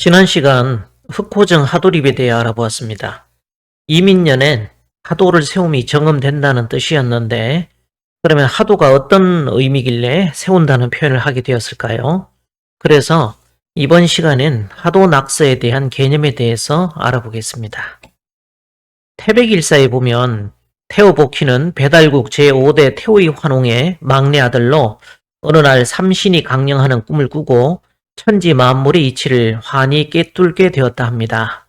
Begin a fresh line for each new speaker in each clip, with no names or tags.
지난 시간 흑호정 하도립에 대해 알아보았습니다. 이민년엔 하도를 세움이 정음된다는 뜻이었는데 그러면 하도가 어떤 의미길래 세운다는 표현을 하게 되었을까요? 그래서 이번 시간엔 하도 낙서에 대한 개념에 대해서 알아보겠습니다. 태백일사에 보면 태오복희는 배달국 제5대 태오의 환웅의 막내 아들로 어느 날 삼신이 강령하는 꿈을 꾸고 천지 만물의 이치를 환히 꿰뚫게 되었다 합니다.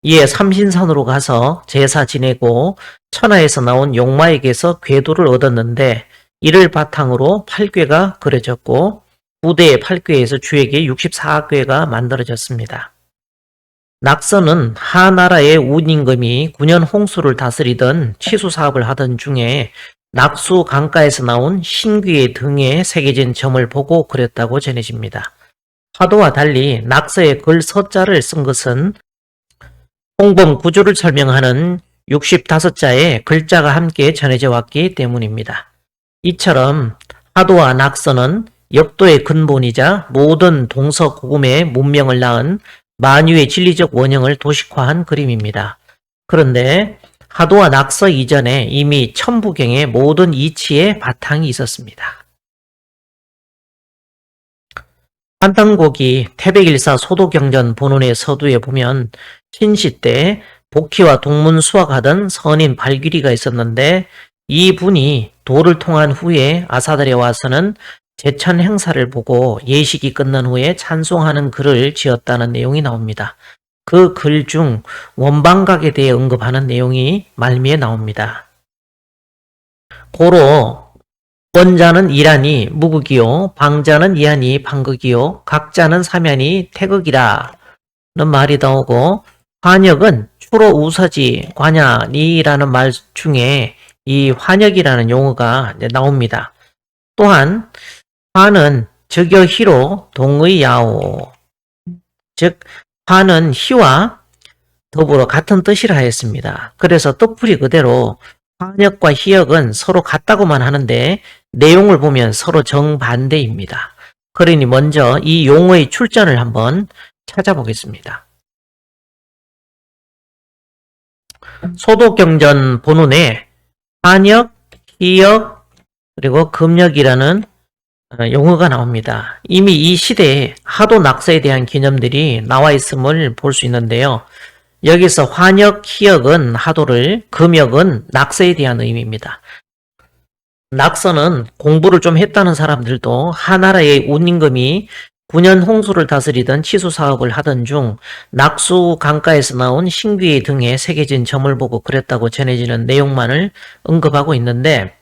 이에 삼신산으로 가서 제사 지내고 천하에서 나온 용마에게서 궤도를 얻었는데 이를 바탕으로 8궤가 그려졌고 부대의 8궤에서 주에게 64궤가 만들어졌습니다. 낙서는 하나라의 운임금이 9년 홍수를 다스리던 치수사업을 하던 중에 낙수 강가에서 나온 신귀의 등에 새겨진 점을 보고 그렸다고 전해집니다. 하도와 달리 낙서에 글 서자를 쓴 것은 홍범 구조를 설명하는 65자의 글자가 함께 전해져 왔기 때문입니다. 이처럼 하도와 낙서는 역도의 근본이자 모든 동서고금의 문명을 낳은 만유의 진리적 원형을 도식화한 그림입니다. 그런데 하도와 낙서 이전에 이미 천부경의 모든 이치의 바탕이 있었습니다. 한탄곡이 태백일사 소도경전 본원의 서두에 보면 신시 때 복희와 동문 수학하던 선인 발귀리가 있었는데 이 분이 도를 통한 후에 아사달에 와서는 제천 행사를 보고 예식이 끝난 후에 찬송하는 글을 지었다는 내용이 나옵니다. 그 글 중 원방각에 대해 언급하는 내용이 말미에 나옵니다. 고로 원자는 이란이 무극이요 방자는 이한이 방극이요 각자는 삼ян이 태극이라 는 말이 나오고 환역은 추로 우서지 관야니라는 말 중에 이 환역이라는 용어가 나옵니다. 또한 환은 즉여 희로 동의 야오 즉 환은 희와 더불어 같은 뜻이라 했습니다. 그래서 뜻풀이 그대로 환역과 희역은 서로 같다고만 하는데 내용을 보면 서로 정반대입니다. 그러니 먼저 이 용어의 출전을 한번 찾아보겠습니다. 소도경전 본문에 환역, 희역, 그리고 금역이라는 용어가 나옵니다. 이미 이 시대에 하도 낙서에 대한 개념들이 나와 있음을 볼 수 있는데요. 여기서 환역, 희역은 하도를, 금역은 낙서에 대한 의미입니다. 낙서는 공부를 좀 했다는 사람들도 하나라의 운임금이 9년 홍수를 다스리던 치수사업을 하던 중 낙수 강가에서 나온 신귀의 등에 새겨진 점을 보고 그렸다고 전해지는 내용만을 언급하고 있는데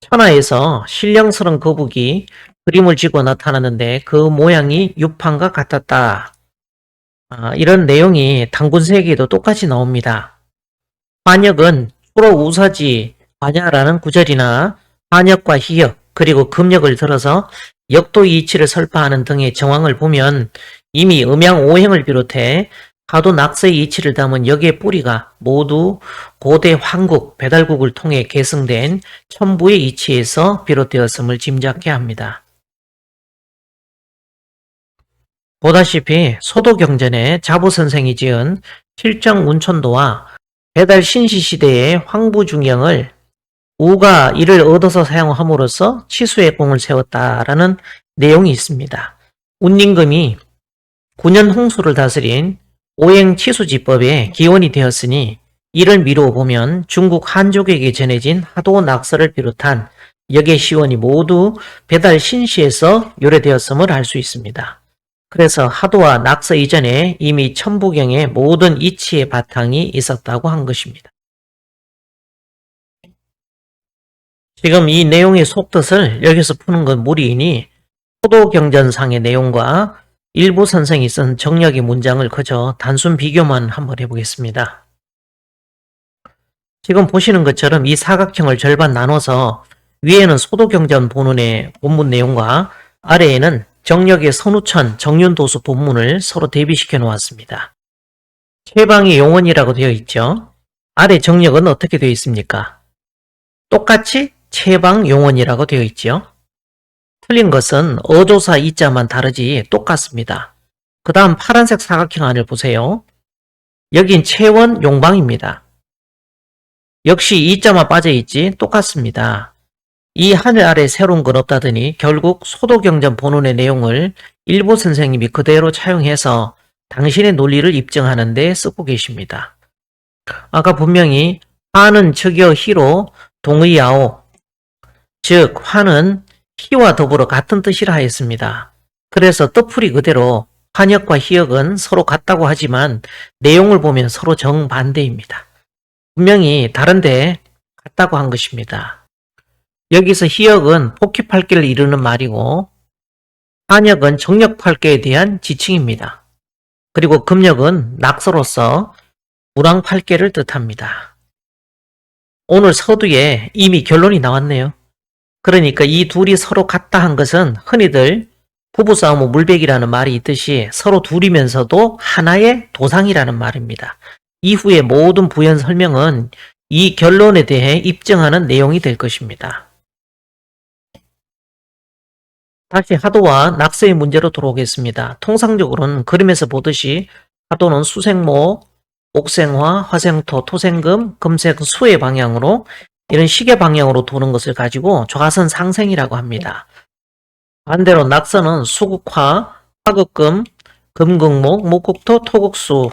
천하에서 신령스런 거북이 그림을 지고 나타나는데 그 모양이 유판과 같았다. 이런 내용이 단군세기에도 똑같이 나옵니다. 환역은 주로 우사지 관야라는 구절이나 환역과 희역 그리고 금역을 들어서 역도 이치를 설파하는 등의 정황을 보면 이미 음양오행을 비롯해 하도 낙서의 이치를 담은 역의 뿌리가 모두 고대 황국 배달국을 통해 계승된 천부의 이치에서 비롯되었음을 짐작해야 합니다. 보다시피 소도경전에 자부선생이 지은 실정운천도와 배달 신시시대의 황부중경을 우가 이를 얻어서 사용함으로써 치수의 공을 세웠다라는 내용이 있습니다. 운임금이 9년 홍수를 다스린 오행치수지법의 기원이 되었으니 이를 미루어 보면 중국 한족에게 전해진 하도 낙서를 비롯한 역의 시원이 모두 배달 신시에서 요래되었음을 알 수 있습니다. 그래서 하도와 낙서 이전에 이미 천부경의 모든 이치의 바탕이 있었다고 한 것입니다. 지금 이 내용의 속뜻을 여기서 푸는 건 무리이니 소도경전상의 내용과 일부 선생이 쓴 정략의 문장을 그저 단순 비교만 한번 해보겠습니다. 지금 보시는 것처럼 이 사각형을 절반 나눠서 위에는 소도경전 본문의 본문 내용과 아래에는 정략의 선우천 정윤도수 본문을 서로 대비시켜 놓았습니다. 최방이 용언이라고 되어 있죠. 아래 정략은 어떻게 되어 있습니까? 똑같이 최방 용언이라고 되어 있죠. 틀린 것은 어조사 이자만 다르지 똑같습니다. 그 다음 파란색 사각형 안을 보세요. 여긴 채원 용방입니다. 역시 2자만 빠져있지 똑같습니다. 이 하늘 아래 새로운 건 없다더니 결국 소도경전 본원의 내용을 일부 선생님이 그대로 차용해서 당신의 논리를 입증하는 데 쓰고 계십니다. 아까 분명히 화는 즉여 희로 동의하오. 즉 화는 희와 더불어 같은 뜻이라 하였습니다. 그래서 뜻풀이 그대로 환역과 희역은 서로 같다고 하지만 내용을 보면 서로 정반대입니다. 분명히 다른데 같다고 한 것입니다. 여기서 희역은 복희팔계를 이루는 말이고 환역은 정력팔계에 대한 지칭입니다. 그리고 금역은 낙서로서 무랑팔계를 뜻합니다. 오늘 서두에 이미 결론이 나왔네요. 그러니까 이 둘이 서로 같다 한 것은 흔히들 부부싸움 후 물백이라는 말이 있듯이 서로 둘이면서도 하나의 도상이라는 말입니다. 이후의 모든 부연 설명은 이 결론에 대해 입증하는 내용이 될 것입니다. 다시 하도와 낙서의 문제로 돌아오겠습니다. 통상적으로는 그림에서 보듯이 하도는 수생모, 옥생화, 화생토, 토생금, 금색, 수의 방향으로 이런 시계 방향으로 도는 것을 가지고 좌선 상생이라고 합니다. 반대로 낙서는 수국화, 화극금, 금극목, 목국토, 토국수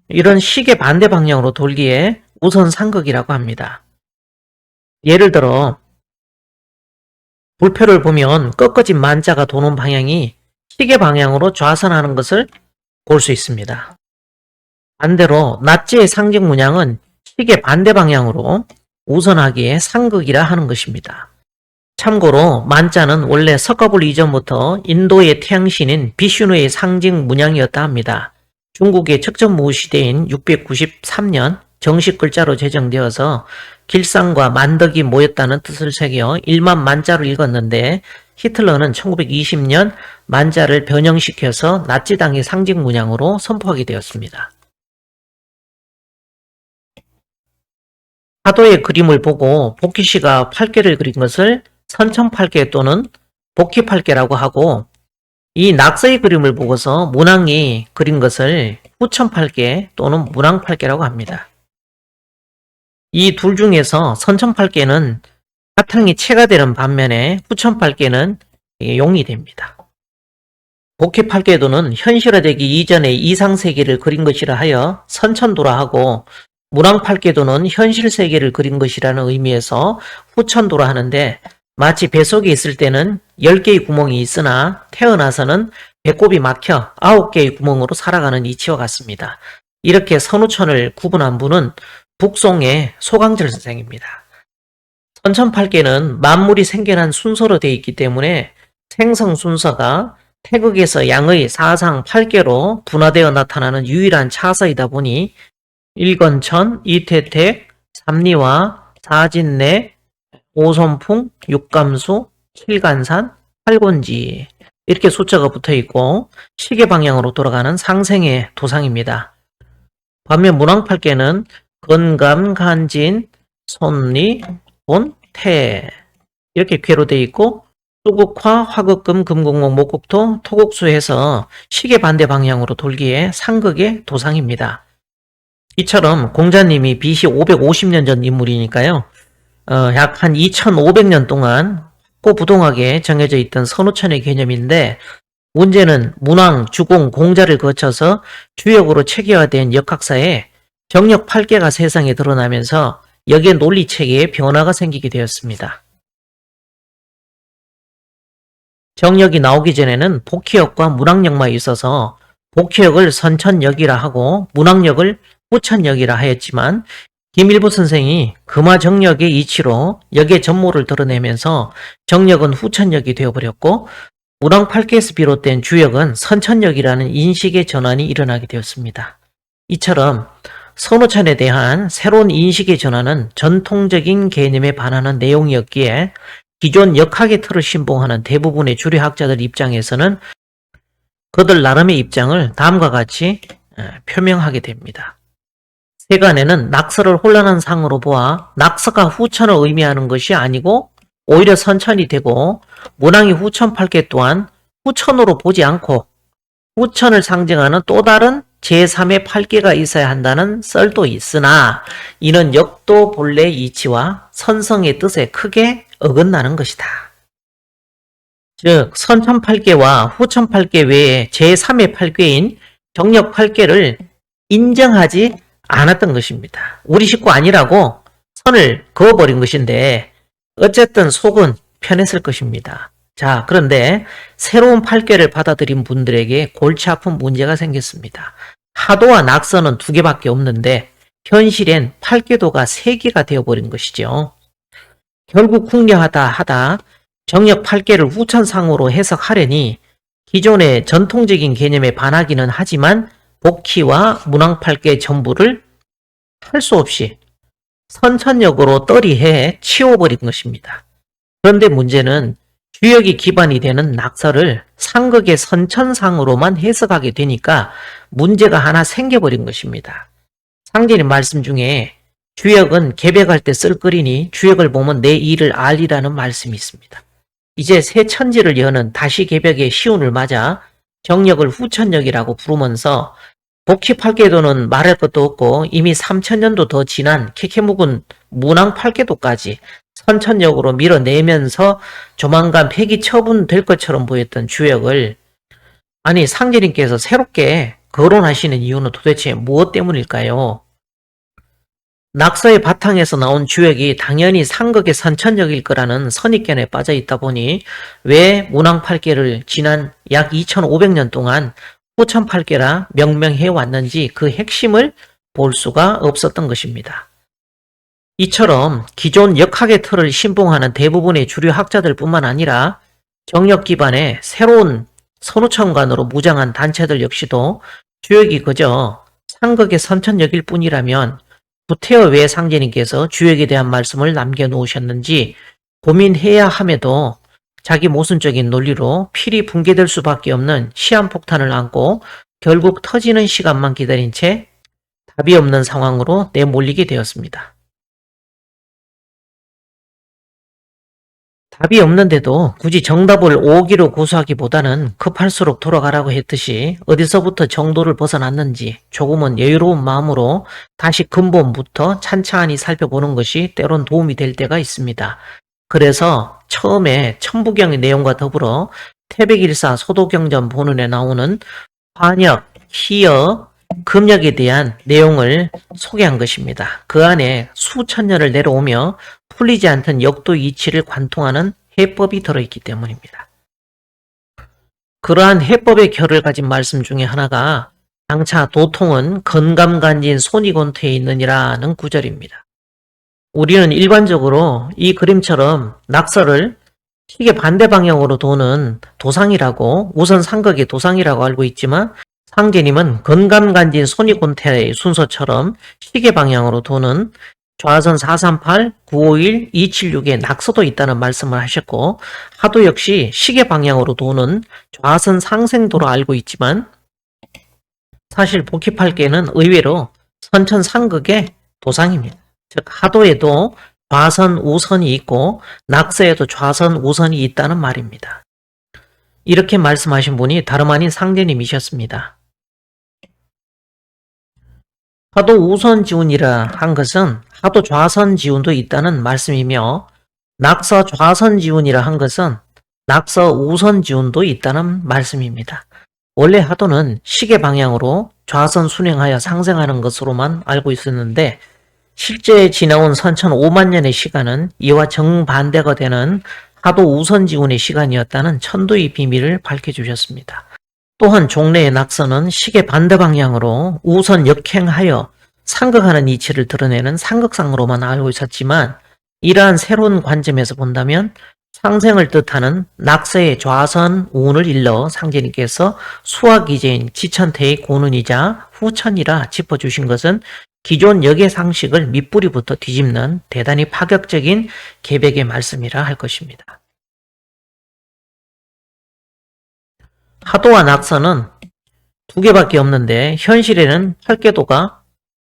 이런 시계 반대 방향으로 돌기에 우선 상극이라고 합니다. 예를 들어 불표를 보면 꺾어진 만자가 도는 방향이 시계 방향으로 좌선하는 것을 볼 수 있습니다. 반대로 낫지의 상징 문양은 시계 반대 방향으로 우선하기에 상극이라 하는 것입니다. 참고로 만자는 원래 석가불 이전부터 인도의 태양신인 비슈누의 상징 문양이었다 합니다. 중국의 척전무 시대인 693년 정식 글자로 제정되어서 길상과 만덕이 모였다는 뜻을 새겨 1만 만자로 읽었는데 히틀러는 1920년 만자를 변형시켜서 나치당의 상징 문양으로 선포하게 되었습니다. 하도의 그림을 보고 복희씨가 팔계를 그린 것을 선천팔계 또는 복희팔계라고 하고 이 낙서의 그림을 보고서 문왕이 그린 것을 후천팔계 또는 문왕팔계라고 합니다. 이 둘 중에서 선천팔계는 바탕이 채가 되는 반면에 후천팔계는 용이 됩니다. 복희팔계도는 현실화되기 이전의 이상세계를 그린 것이라 하여 선천도라 하고 문왕팔계도는 현실세계를 그린 것이라는 의미에서 후천도라 하는데 마치 뱃속에 있을 때는 10개의 구멍이 있으나 태어나서는 배꼽이 막혀 9개의 구멍으로 살아가는 이치와 같습니다. 이렇게 선후천을 구분한 분은 북송의 소강절 선생입니다. 선천팔계는 만물이 생겨난 순서로 되어 있기 때문에 생성 순서가 태극에서 양의 사상 8개로 분화되어 나타나는 유일한 차서이다 보니 일건천, 이태택, 삼리화, 사진내, 오선풍, 육감수, 칠간산, 팔곤지 이렇게 숫자가 붙어있고 시계 방향으로 돌아가는 상생의 도상입니다. 반면 문왕팔계는 건감, 간진, 손리, 본, 태 이렇게 궤로 되어 있고 수국화, 화극금, 금국목, 목국토, 토국수해서 시계 반대 방향으로 돌기에 상극의 도상입니다. 이처럼 공자님이 BC 550년 전 인물이니까요. 약 한 2500년 동안 확고부동하게 정해져 있던 선후천의 개념인데 문제는 문왕, 주공, 공자를 거쳐서 주역으로 체계화된 역학사에 정력 8개가 세상에 드러나면서 여기에 논리체계에 변화가 생기게 되었습니다. 정력이 나오기 전에는 복희역과 문왕역만 있어서 복희역을 선천역이라 하고 문왕역을 후천역이라 하였지만 김일부 선생이 금화정력의 이치로 역의 전모를 드러내면서 정력은 후천역이 되어버렸고 문왕팔계에서 비롯된 주역은 선천역이라는 인식의 전환이 일어나게 되었습니다. 이처럼 선후천에 대한 새로운 인식의 전환은 전통적인 개념에 반하는 내용이었기에 기존 역학의 틀을 신봉하는 대부분의 주류학자들 입장에서는 그들 나름의 입장을 다음과 같이 표명하게 됩니다. 세간에는 낙서를 혼란한 상으로 보아 낙서가 후천을 의미하는 것이 아니고 오히려 선천이 되고 문왕이 후천팔계 또한 후천으로 보지 않고 후천을 상징하는 또 다른 제3의 팔계가 있어야 한다는 썰도 있으나 이는 역도 본래 이치와 선성의 뜻에 크게 어긋나는 것이다. 즉 선천팔계와 후천팔계 외에 제3의 팔계인 정력팔계를 인정하지 않았던 것입니다. 우리 식구 아니라고 선을 그어버린 것인데 어쨌든 속은 편했을 것입니다. 자, 그런데 새로운 팔계를 받아들인 분들에게 골치 아픈 문제가 생겼습니다. 하도와 낙서는 2개밖에 없는데 현실엔 팔계도가 3개가 되어버린 것이죠. 결국 궁려하다 하다 정력 팔계를 후천상으로 해석하려니 기존의 전통적인 개념에 반하기는 하지만 복희와 문왕팔계 전부를 할 수 없이 선천역으로 떨이해 치워버린 것입니다. 그런데 문제는 주역이 기반이 되는 낙서를 상극의 선천상으로만 해석하게 되니까 문제가 하나 생겨버린 것입니다. 상제님 말씀 중에 주역은 계백할 때 쓸 거리니 주역을 보면 내 일을 알리라는 말씀이 있습니다. 이제 새 천지를 여는 다시 계백의 시운을 맞아 정력을 후천역이라고 부르면서 복희팔계도는 말할 것도 없고 이미 3000년도 더 지난 캐캐묵은 문왕팔계도까지 선천역으로 밀어내면서 조만간 폐기 처분될 것처럼 보였던 주역을 아니 상제님께서 새롭게 거론하시는 이유는 도대체 무엇 때문일까요? 낙서의 바탕에서 나온 주역이 당연히 상극의 선천역일 거라는 선입견에 빠져 있다 보니 왜 문왕팔계를 지난 약 2500년 동안 후천팔계라 명명해 왔는지 그 핵심을 볼 수가 없었던 것입니다. 이처럼 기존 역학의 틀을 신봉하는 대부분의 주류 학자들 뿐만 아니라 정력 기반의 새로운 선우천관으로 무장한 단체들 역시도 주역이 그저 상극의 선천역일 뿐이라면 구태여 왜 상제님께서 주역에 대한 말씀을 남겨놓으셨는지 고민해야 함에도 자기 모순적인 논리로 필히 붕괴될 수밖에 없는 시한폭탄을 안고 결국 터지는 시간만 기다린 채 답이 없는 상황으로 내몰리게 되었습니다. 답이 없는데도 굳이 정답을 오기로 고수하기보다는 급할수록 돌아가라고 했듯이 어디서부터 정도를 벗어났는지 조금은 여유로운 마음으로 다시 근본부터 찬찬히 살펴보는 것이 때론 도움이 될 때가 있습니다. 그래서 처음에 천부경의 내용과 더불어 태백일사 소도경전 본문에 나오는 환역, 희여, 금역에 대한 내용을 소개한 것입니다. 그 안에 수천 년을 내려오며 풀리지 않던 역도 이치를 관통하는 해법이 들어있기 때문입니다. 그러한 해법의 결을 가진 말씀 중에 하나가 장차 도통은 건감간진 손이곤투에 있느니라는 구절입니다. 우리는 일반적으로 이 그림처럼 낙서를 시계 반대 방향으로 도는 도상이라고 우선 상극의 도상이라고 알고 있지만 상제님은 건감간진 손이곤태의 순서처럼 시계 방향으로 도는 좌선 438, 951, 276에 낙서도 있다는 말씀을 하셨고 하도 역시 시계 방향으로 도는 좌선 상생도로 알고 있지만 사실 복희팔계는 의외로 선천 상극의 도상입니다. 즉 하도에도 좌선 우선이 있고 낙서에도 좌선 우선이 있다는 말입니다. 이렇게 말씀하신 분이 다름 아닌 상제님이셨습니다. 하도 우선 지운이라 한 것은 하도 좌선 지운도 있다는 말씀이며 낙서 좌선 지운이라 한 것은 낙서 우선 지운도 있다는 말씀입니다. 원래 하도는 시계 방향으로 좌선 순행하여 상생하는 것으로만 알고 있었는데 실제 지나온 선천 5만 년의 시간은 이와 정반대가 되는 하도 우선 지운의 시간이었다는 천도의 비밀을 밝혀주셨습니다. 또한 종래의 낙서는 시계 반대 방향으로 우선 역행하여 상극하는 이치를 드러내는 상극상으로만 알고 있었지만 이러한 새로운 관점에서 본다면 상생을 뜻하는 낙서의 좌선 우운을 일러 상제님께서 수학이제인 지천태의 고눈이자 후천이라 짚어주신 것은 기존 역의 상식을 밑뿌리부터 뒤집는 대단히 파격적인 계백의 말씀이라 할 것입니다. 하도와 낙서는 2개밖에 없는데 현실에는 8계도가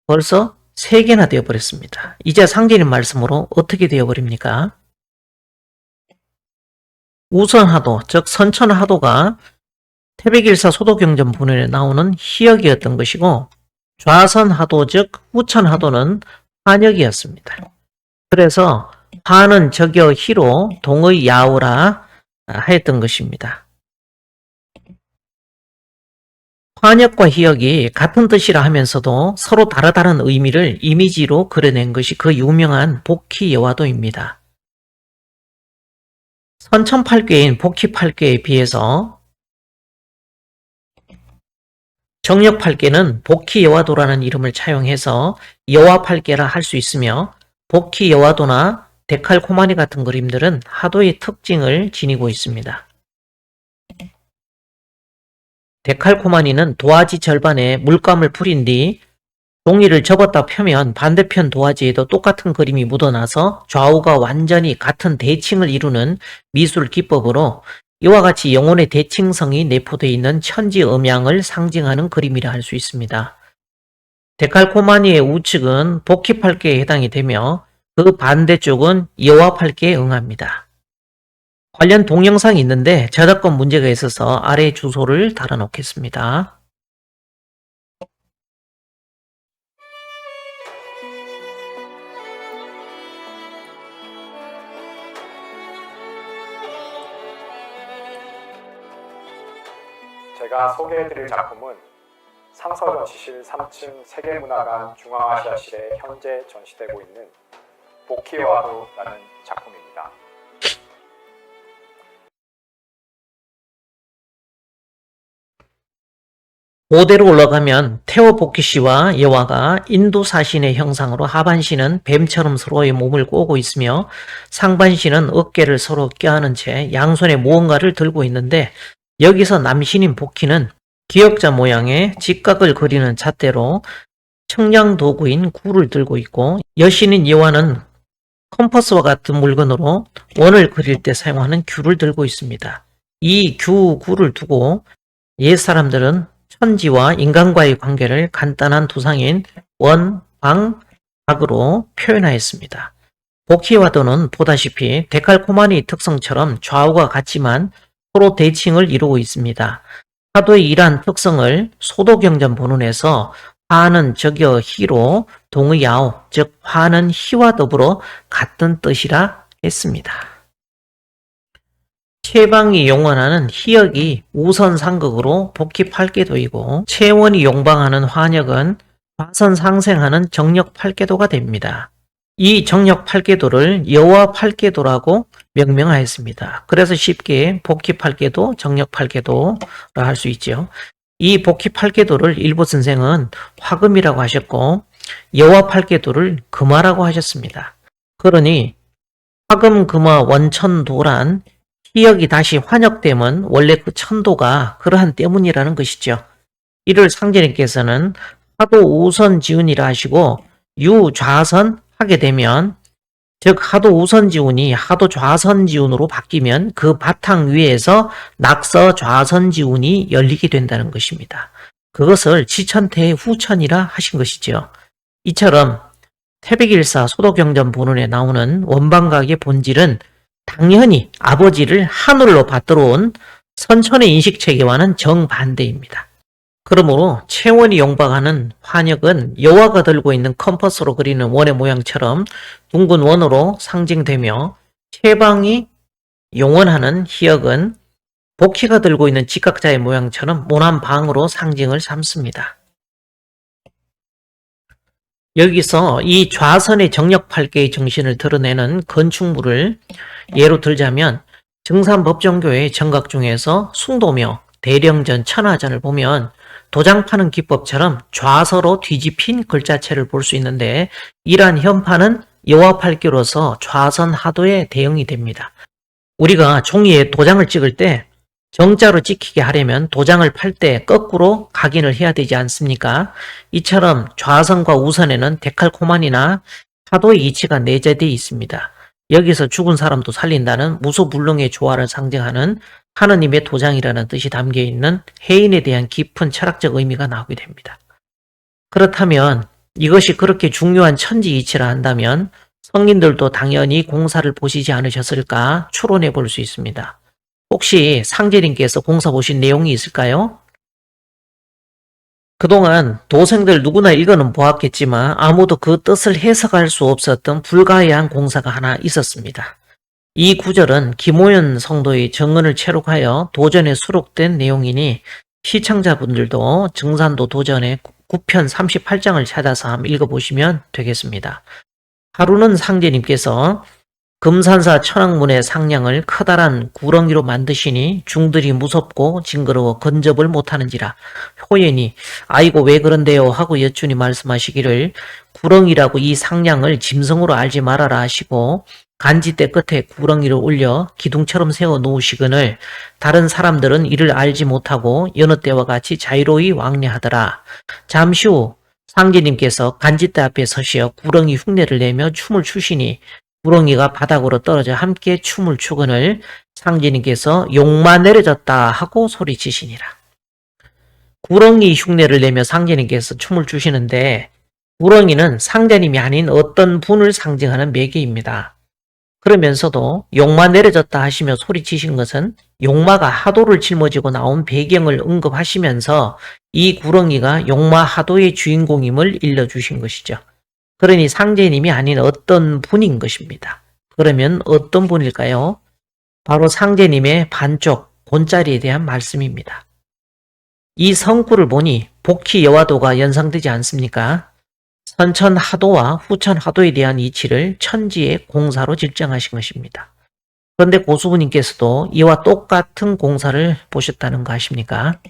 벌써 3개나 되어버렸습니다. 이제 상제님 말씀으로 어떻게 되어버립니까? 우선하도, 즉 선천하도가 태백일사 소도경전 본원에 나오는 희역이었던 것이고 좌선하도 즉 후천하도는 환역이었습니다. 그래서 화는 적여 희로 동의 야오라 하였던 것입니다. 환역과 희역이 같은 뜻이라 하면서도 서로 다른 의미를 이미지로 그려낸 것이 그 유명한 복희여화도입니다. 선천팔괴인 복희팔괴에 비해서 정력팔괴는 복희여화도라는 이름을 차용해서 여화팔괴라 할 수 있으며 복희여화도나 데칼코마니 같은 그림들은 하도의 특징을 지니고 있습니다. 데칼코마니는 도화지 절반에 물감을 뿌린 뒤 종이를 접었다 펴면 반대편 도화지에도 똑같은 그림이 묻어나서 좌우가 완전히 같은 대칭을 이루는 미술 기법으로 이와 같이 영혼의 대칭성이 내포되어 있는 천지음양을 상징하는 그림이라 할 수 있습니다. 데칼코마니의 우측은 복희팔계에 해당이 되며 그 반대쪽은 여화팔계에 응합니다. 관련 동영상이 있는데 저작권 문제가 있어서 아래 주소를 달아놓겠습니다.
제가 소개해드릴 작품은 상서전시실 3층 세계문화관 중앙아시아실에 현재 전시되고 있는 복희여화도라는 작품입니다.
고대로 올라가면 태오복희씨와 여화가 인도 사신의 형상으로 하반신은 뱀처럼 서로의 몸을 꼬고 있으며 상반신은 어깨를 서로 껴안은 채 양손에 무언가를 들고 있는데 여기서 남신인 복희는 기역자 모양의 직각을 그리는 잣대로 청량 도구인 굴을 들고 있고 여신인 여화는 컴퍼스와 같은 물건으로 원을 그릴 때 사용하는 귤을 들고 있습니다. 이 귤을 두고 옛 사람들은 천지와 인간과의 관계를 간단한 두상인 원, 방, 박으로 표현하였습니다. 복희여화도는 보다시피 데칼코마니 특성처럼 좌우가 같지만 서로 대칭을 이루고 있습니다. 하도의 이러한 특성을 소도경전 본원에서 화는 적여 희로 동의 야오, 즉 화는 희와 더불어 같은 뜻이라 했습니다. 채방이 용언하는 희역이 우선상극으로 복희팔계도이고 채원이 용방하는 환역은 화선상생하는 정력팔계도가 됩니다. 이 정력팔계도를 여화팔계도라고 명명하였습니다. 그래서 쉽게 복희팔계도, 정력팔계도라 할 수 있죠. 이 복희팔계도를 일부 선생은 화금이라고 하셨고 여화팔계도를 금화라고 하셨습니다. 그러니 화금, 금화, 원천도란 희역이 다시 환역되면 원래 그 천도가 그러한 때문이라는 것이죠. 이를 상제님께서는 하도 우선 지운이라 하시고 유좌선 하게 되면 즉 하도 우선 지운이 하도 좌선 지운으로 바뀌면 그 바탕 위에서 낙서 좌선 지운이 열리게 된다는 것입니다. 그것을 지천태의 후천이라 하신 것이죠. 이처럼 태백일사 소도경전 본원에 나오는 원방각의 본질은 당연히 아버지를 하늘로 받들어 온 선천의 인식체계와는 정반대입니다. 그러므로 채원이 용박하는 환역은 여화가 들고 있는 컴퍼스로 그리는 원의 모양처럼 둥근 원으로 상징되며 채방이 용언하는 희역은 복희가 들고 있는 직각자의 모양처럼 모난방으로 상징을 삼습니다. 여기서 이 좌선의 정력팔계의 정신을 드러내는 건축물을 예로 들자면 증산법정교의 정각 중에서 숭도묘, 대령전, 천하전을 보면 도장 파는 기법처럼 좌서로 뒤집힌 글자체를 볼 수 있는데 이러한 현판은 여화팔계로서 좌선 하도에 대응이 됩니다. 우리가 종이에 도장을 찍을 때 정자로 찍히게 하려면 도장을 팔 때 거꾸로 각인을 해야 되지 않습니까? 이처럼 좌선과 우선에는 데칼코마니나 하도의 이치가 내재되어 있습니다. 여기서 죽은 사람도 살린다는 무소불능의 조화를 상징하는 하느님의 도장이라는 뜻이 담겨있는 해인에 대한 깊은 철학적 의미가 나오게 됩니다. 그렇다면 이것이 그렇게 중요한 천지이치라 한다면 성인들도 당연히 공사를 보시지 않으셨을까 추론해 볼 수 있습니다. 혹시 상제님께서 공사 보신 내용이 있을까요? 그동안 도생들 누구나 읽어는 보았겠지만 아무도 그 뜻을 해석할 수 없었던 불가해한 공사가 하나 있었습니다. 이 구절은 김호연 성도의 정언을 채록하여 도전에 수록된 내용이니 시청자분들도 증산도 도전의 9편 38장을 찾아서 한번 읽어보시면 되겠습니다. 하루는 상제님께서 금산사 천왕문의 상량을 커다란 구렁이로 만드시니 중들이 무섭고 징그러워 근접을 못하는지라. 호연이 아이고 왜 그런데요 하고 여쭈니 말씀하시기를 구렁이라고 이 상량을 짐승으로 알지 말아라 하시고 간지대 끝에 구렁이를 올려 기둥처럼 세워 놓으시거늘 다른 사람들은 이를 알지 못하고 여느 때와 같이 자유로이 왕래하더라. 잠시 후 상제님께서 간지대 앞에 서시어 구렁이 흉내를 내며 춤을 추시니 구렁이가 바닥으로 떨어져 함께 춤을 추거늘 상제님께서 용마 내려졌다 하고 소리치시니라. 구렁이 흉내를 내며 상제님께서 춤을 추시는데 구렁이는 상제님이 아닌 어떤 분을 상징하는 매개입니다. 그러면서도 용마 내려졌다 하시며 소리치신 것은 용마가 하도를 짊어지고 나온 배경을 언급하시면서 이 구렁이가 용마 하도의 주인공임을 일러주신 것이죠. 그러니 상제님이 아닌 어떤 분인 것입니다. 그러면 어떤 분일까요? 바로 상제님의 반쪽 본자리에 대한 말씀입니다. 이 성구를 보니 복희 여화도가 연상되지 않습니까? 선천 하도와 후천 하도에 대한 이치를 천지의 공사로 직정하신 것입니다. 그런데 고수부님께서도 이와 똑같은 공사를 보셨다는 거 아십니까?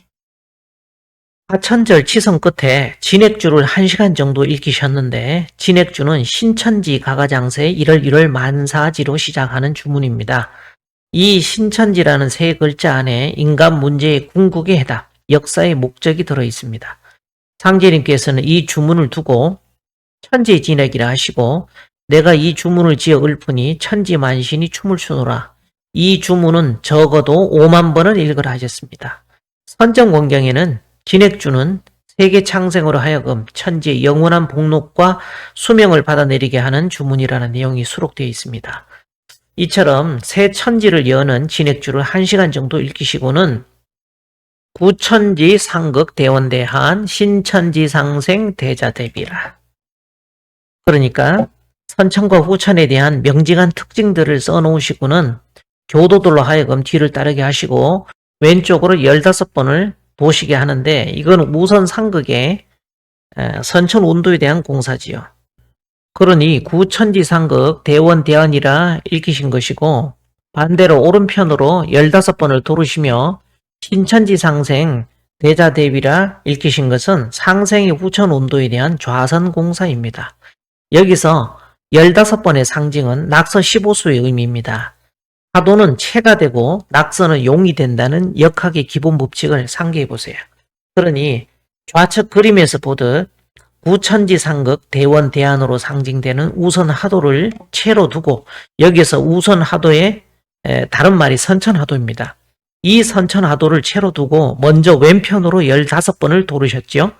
하천절 치성 끝에 진액주를 1시간 정도 읽히셨는데 진액주는 신천지 가가장세 1월 만사지로 시작하는 주문입니다. 이 신천지라는 세 글자 안에 인간 문제의 궁극의 해답, 역사의 목적이 들어있습니다. 상제님께서는 이 주문을 두고 천지 진액이라 하시고 내가 이 주문을 지어 읊으니 천지만신이 춤을 추노라. 이 주문은 적어도 5만 번을 읽으라 하셨습니다. 선정원경에는 진액주는 세계 창생으로 하여금 천지의 영원한 복록과 수명을 받아내리게 하는 주문이라는 내용이 수록되어 있습니다. 이처럼 새 천지를 여는 진액주를 1시간 정도 읽히시고는 구천지 상극 대원대한 신천지 상생 대자대비라. 그러니까 선천과 후천에 대한 명징한 특징들을 써놓으시고는 교도들로 하여금 뒤를 따르게 하시고 왼쪽으로 15번을 보시게 하는데 이건 우선 상극의 선천 운도에 대한 공사지요. 그러니 구천지 상극 대원 대안이라 읽히신 것이고 반대로 오른편으로 15번을 도르시며 신천지 상생 대자대비라 읽히신 것은 상생의 후천 운도에 대한 좌선 공사입니다. 여기서 15번의 상징은 낙서 15수의 의미입니다. 하도는 채가 되고 낙서는 용이 된다는 역학의 기본 법칙을 상기해 보세요. 그러니 좌측 그림에서 보듯 구천지 상극 대원 대안으로 상징되는 우선 하도를 채로 두고 여기서 우선 하도의 다른 말이 선천 하도입니다. 이 선천 하도를 채로 두고 먼저 왼편으로 15번을 도르셨죠.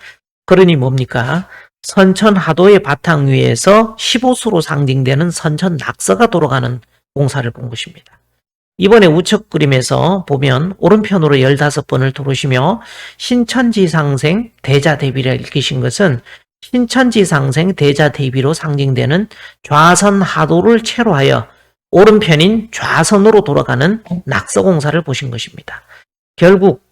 그러니 뭡니까? 선천 하도의 바탕 위에서 15수로 상징되는 선천 낙서가 돌아가는 공사를 본 것입니다. 이번에 우측 그림에서 보면 오른편으로 15번을 도르시며 신천지상생 대자대비라 읽히신 것은 신천지상생 대자대비로 상징되는 좌선 하도를 채로 하여 오른편인 좌선으로 돌아가는 낙서공사를 보신 것입니다. 결국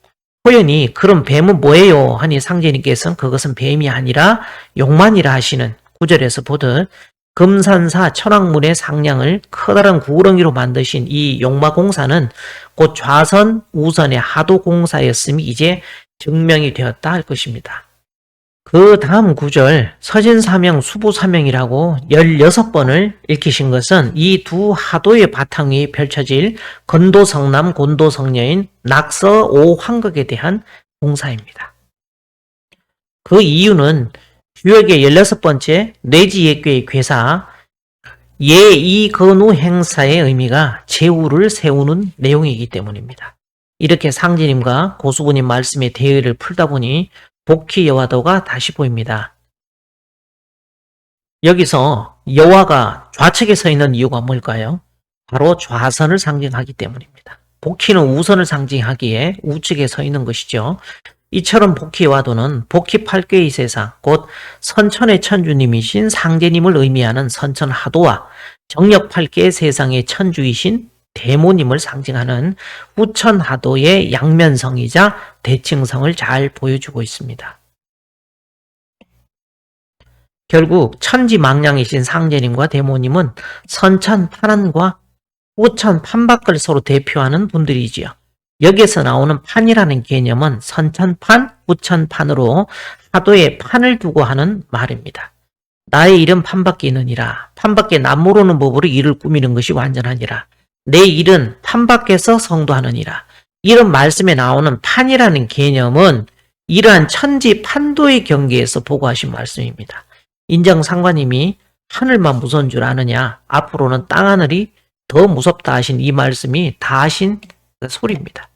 호연이 그럼 뱀은 뭐예요? 하니 상제님께서는 그것은 뱀이 아니라 용만이라 하시는 구절에서 보듯 금산사 천왕문의 상량을 커다란 구렁이로 만드신 이 용마공사는 곧 좌선, 우선의 하도공사였음이 이제 증명이 되었다 할 것입니다. 그 다음 구절 서진사명, 수보사명이라고 16번을 읽히신 것은 이 두 하도의 바탕 위에 펼쳐질 건도성남, 곤도성녀인 낙서 5환극에 대한 공사입니다. 그 이유는 주역의 16번째 내지예괴의 괴사 예이건우 행사의 의미가 제후를 세우는 내용이기 때문입니다. 이렇게 상제님과 고수부님 말씀의 대의를 풀다 보니 복희 여화도가 다시 보입니다. 여기서 여화가 좌측에 서 있는 이유가 뭘까요? 바로 좌선을 상징하기 때문입니다. 복희는 우선을 상징하기에 우측에 서 있는 것이죠. 이처럼 복희와도는 복희 8궤의 세상, 곧 선천의 천주님이신 상제님을 의미하는 선천하도와 정력 8개의 세상의 천주이신 대모님을 상징하는 후천하도의 양면성이자 대칭성을 잘 보여주고 있습니다. 결국 천지망량이신 상제님과 대모님은 선천 판안과 후천 판박을 서로 대표하는 분들이지요. 여기에서 나오는 판이라는 개념은 선천판, 후천판으로 하도에 판을 두고 하는 말입니다. 나의 일은 판밖에 있느니라. 판밖에 남모르는 법으로 일을 꾸미는 것이 완전하니라. 내 일은 판밖에서 성도하느니라. 이런 말씀에 나오는 판이라는 개념은 이러한 천지 판도의 경계에서 보고하신 말씀입니다. 인정상관님이 하늘만 무서운 줄 아느냐, 앞으로는 땅하늘이 더 무섭다 하신 이 말씀이 다 하신 소리입니다.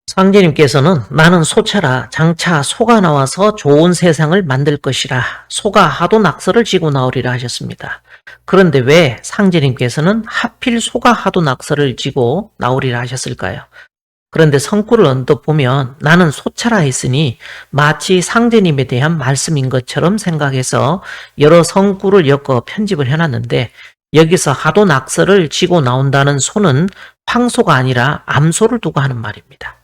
상제님께서는 나는 소처라 장차 소가 나와서 좋은 세상을 만들 것이라 소가 하도 낙서를 지고 나오리라 하셨습니다. 그런데 왜 상제님께서는 하필 소가 하도 낙서를 지고 나오리라 하셨을까요? 그런데 성구를 언뜻 보면 나는 소처라 했으니 마치 상제님에 대한 말씀인 것처럼 생각해서 여러 성구를 엮어 편집을 해놨는데 여기서 하도 낙서를 지고 나온다는 소는 황소가 아니라 암소를 두고 하는 말입니다.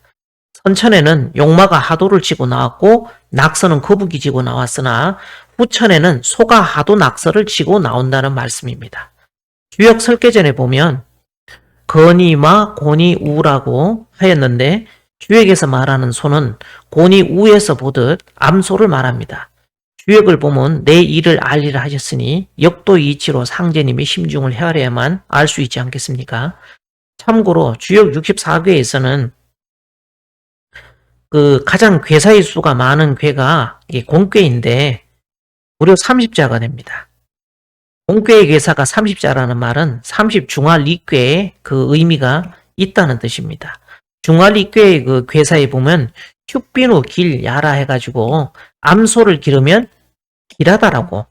선천에는 용마가 하도를 지고 나왔고 낙서는 거북이 지고 나왔으나 후천에는 소가 하도 낙서를 지고 나온다는 말씀입니다. 주역 설계전에 보면 건이마 곤이우라고 하였는데 주역에서 말하는 소는 곤이우에서 보듯 암소를 말합니다. 주역을 보면 내 일을 알리라 하셨으니 역도 이치로 상제님의 심중을 헤아려야만 알 수 있지 않겠습니까? 참고로 주역 64궤에서는 가장 괴사의 수가 많은 궤가 공궤인데 무려 30자가 됩니다. 공궤의 괴사가 30자라는 말은 30중화리궤의 그 의미가 있다는 뜻입니다. 중화리궤의 그 괴사에 보면 흉빈우 길 야라 해가지고 암소를 기르면 길하다라고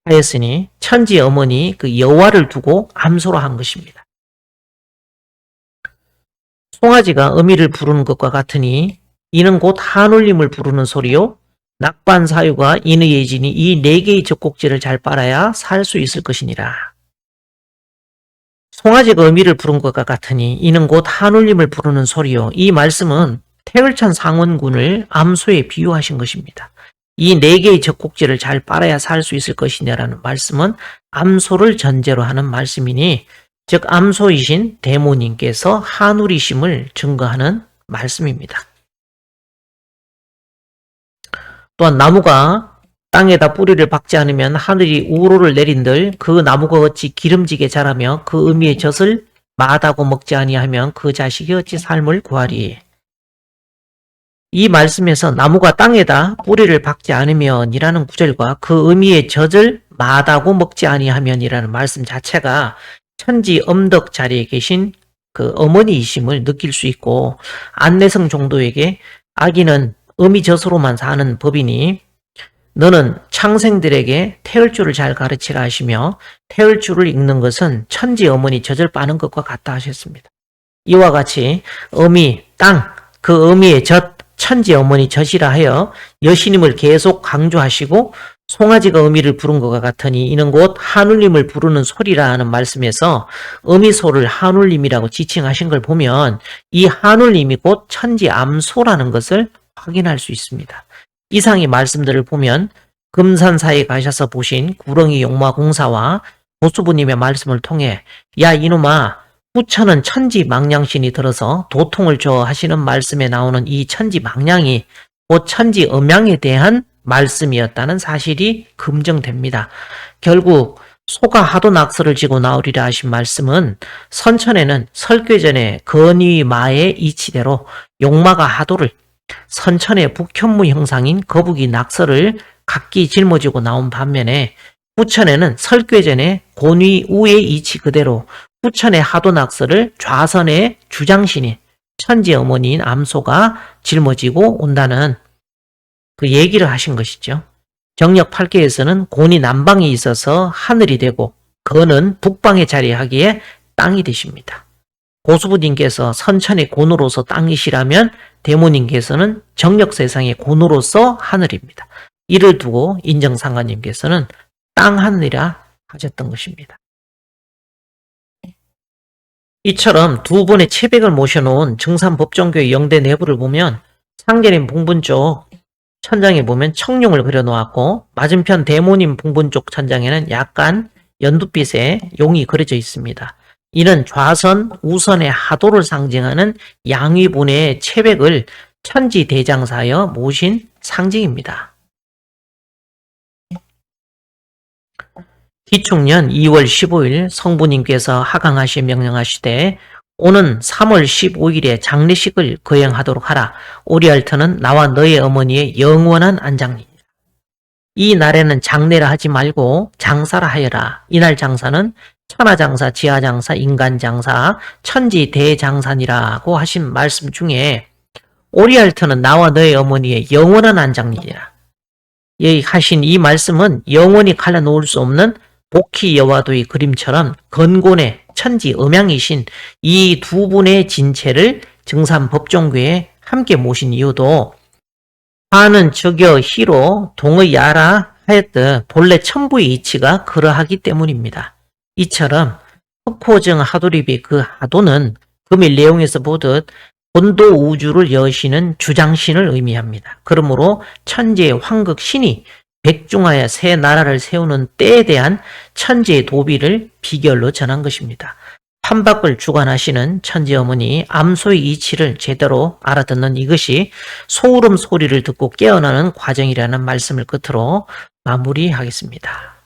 하였으니 천지 어머니 그 여와를 두고 암소로 한 것입니다. 송아지가 어미를 부르는 것과 같으니 이는 곧 한울림을 부르는 소리요. 낙반사유가 인의 예진이 이 네 개의 젖꼭지를 잘 빨아야 살 수 있을 것이니라. 송아지가 어미를 부른 것과 같으니 이는 곧 한울림을 부르는 소리요. 이 말씀은 태을천 상원군을 암소에 비유하신 것입니다. 이 네 개의 젖꼭지를 잘 빨아야 살 수 있을 것이냐라는 말씀은 암소를 전제로 하는 말씀이니 즉 암소이신 대모님께서 한울이심을 증거하는 말씀입니다. 또한 나무가 땅에다 뿌리를 박지 않으면 하늘이 우로를 내린들 그 나무가 어찌 기름지게 자라며 그 어미의 젖을 마다고 먹지 아니하면 그 자식이 어찌 삶을 구하리. 이 말씀에서 나무가 땅에다 뿌리를 박지 않으면이라는 구절과 그 어미의 젖을 마다고 먹지 아니하면이라는 말씀 자체가 천지 엄덕 자리에 계신 그 어머니이심을 느낄 수 있고 안내성 종도에게 아기는 어미 젖으로만 사는 법이니 너는 창생들에게 태을주를 잘 가르치라 하시며 태을주를 읽는 것은 천지 어머니 젖을 빠는 것과 같다 하셨습니다. 이와 같이 어미, 땅, 그 어미의 젖, 천지 어머니 젖이라 하여 여신임을 계속 강조하시고 송아지가 어미를 부른 것과 같으니 이는 곧 한울림을 부르는 소리라 하는 말씀에서 어미소를 한울림이라고 지칭하신 걸 보면 이 한울림이 곧 천지 암소라는 것을 확인할 수 있습니다. 이상의 말씀들을 보면 금산사에 가셔서 보신 구렁이 용마 공사와 보수부님의 말씀을 통해 야 이놈아 후천은 천지 망량신이 들어서 도통을 줘 하시는 말씀에 나오는 이 천지 망량이 곧 천지 음양에 대한 말씀이었다는 사실이 검증됩니다. 결국 소가 하도 낙서를 지고 나오리라 하신 말씀은 선천에는 설괴전에 건위마의 이치대로 용마가 하도를 선천의 북현무 형상인 거북이 낙서를 각기 짊어지고 나온 반면에 후천에는 설괴전의 곤위우의 이치 그대로 후천의 하도 낙서를 좌선의 주장신인 천지 어머니인 암소가 짊어지고 온다는 그 얘기를 하신 것이죠. 정력 8개에서는 곤이 남방에 있어서 하늘이 되고 건은 북방에 자리하기에 땅이 되십니다. 고수부님께서 선천의 곤으로서 땅이시라면 대모님께서는 정력세상의 곤으로서 하늘입니다. 이를 두고 인정상가님께서는 땅하늘이라 하셨던 것입니다. 이처럼 두 분의 체백을 모셔놓은 증산법정교의 영대 내부를 보면 상계님 봉분 쪽 천장에 보면 청룡을 그려놓았고 맞은편 대모님 봉분 쪽 천장에는 약간 연두빛의 용이 그려져 있습니다. 이는 좌선, 우선의 하도를 상징하는 양위분의 체백을 천지대장사여 모신 상징입니다. 기축년 2월 15일 성부님께서 하강하시 명령하시되 오는 3월 15일에 장례식을 거행하도록 하라. 오리알터는 나와 너의 어머니의 영원한 안장이니라. 이 날에는 장례라 하지 말고 장사라 하여라. 이날 장사는 천하장사, 지하장사, 인간장사, 천지대장사니라고 하신 말씀 중에 오리알터는 나와 너의 어머니의 영원한 안장이니라. 여기 하신 이 말씀은 영원히 갈라놓을 수 없는 복희 여와도의 그림처럼 건곤의 천지 음양이신 이 두 분의 진체를 증산법종교에 함께 모신 이유도 하는 적여 희로 동의 야라 하였듯 본래 천부의 이치가 그러하기 때문입니다. 이처럼 흑호증 하도립의 그 하도는 금일 내용에서 보듯 본도 우주를 여시는 주장신을 의미합니다. 그러므로 천지의 황극신이 백중하여 새 나라를 세우는 때에 대한 천지의 도비를 비결로 전한 것입니다. 판박을 주관하시는 천지어머니 암소의 이치를 제대로 알아듣는 이것이 소울음 소리를 듣고 깨어나는 과정이라는 말씀을 끝으로 마무리하겠습니다.